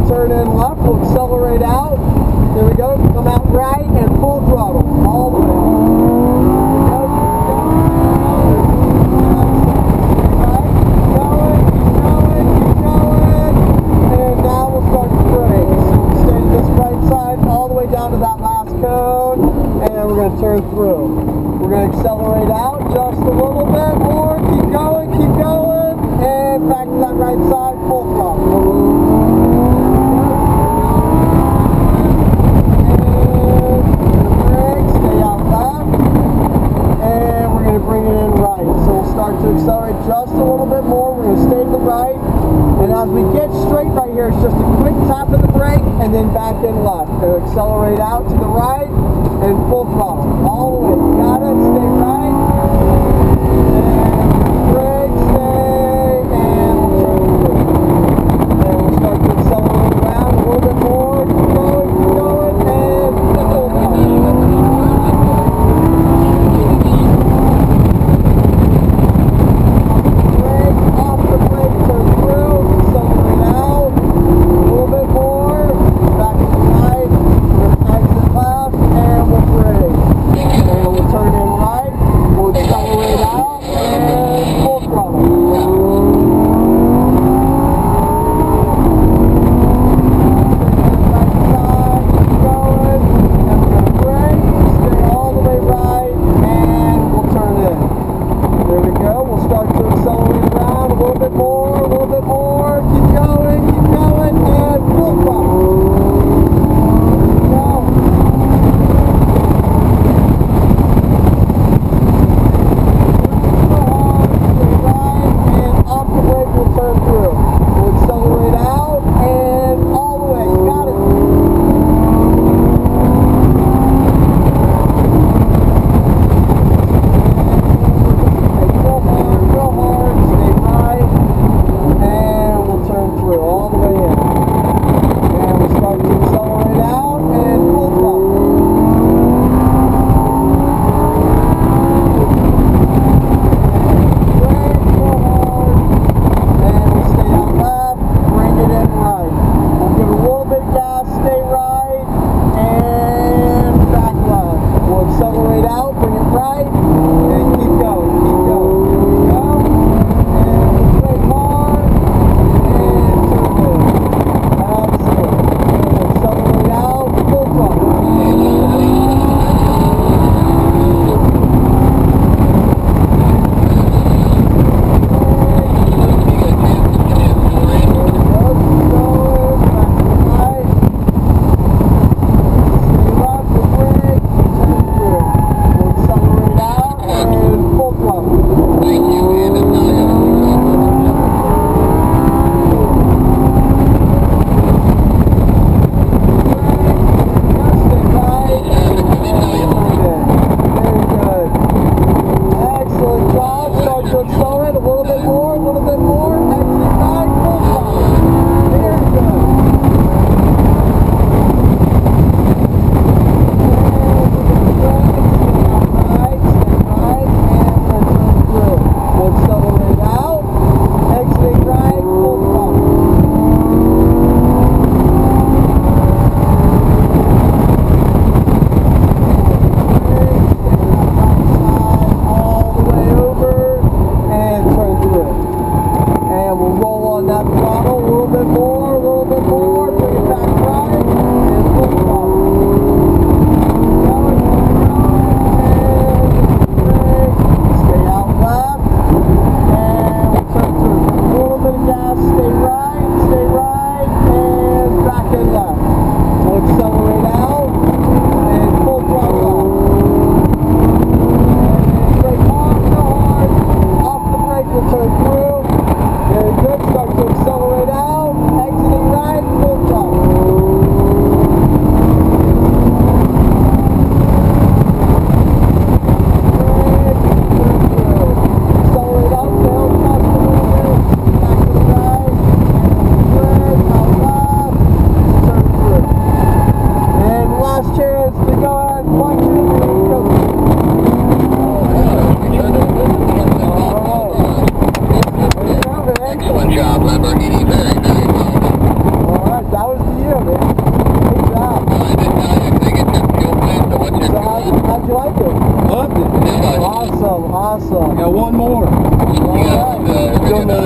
to turn in left. We'll accelerate out. There we go. Come out right and full throttle all the way. And now we'll start the brakes. Stay to this right side all the way down to that last cone, and we're going to turn through. We're going to accelerate out just a little bit more. Keep going, and back to that right side, full throttle. To accelerate just a little bit more. We're going to stay to the right, and as we get straight right here, it's just a quick tap of the brake and then back in left. So accelerate out to the right and full throttle all the way. You got it. Stay right and brake, stay, and we'll turn through. And we'll start to accelerate around a little bit more. Keep going, and full throttle. Turn in right.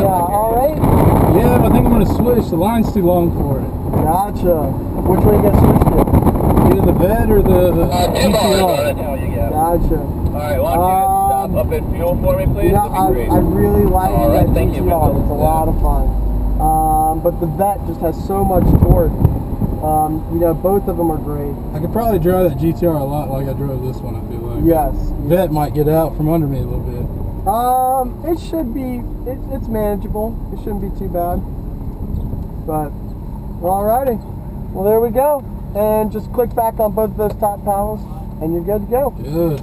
all right? Yeah, I think I'm gonna switch. The line's too long for it. Gotcha. Which one you get switched to? Either the vet or the GTR. Gotcha. Alright, why don't you stop up at fuel for me, please? You know, I really like that thank you, GTR. It's a lot of fun. But the vet just has so much torque. You know, both of them are great. I could probably drive that GTR a lot like I drove this one, I feel like. Yes. Vet might get out from under me a little bit. It should be, it's manageable. It shouldn't be too bad. But, alrighty. Well, there we go. And just click back on both of those top panels, and you're good to go. Good.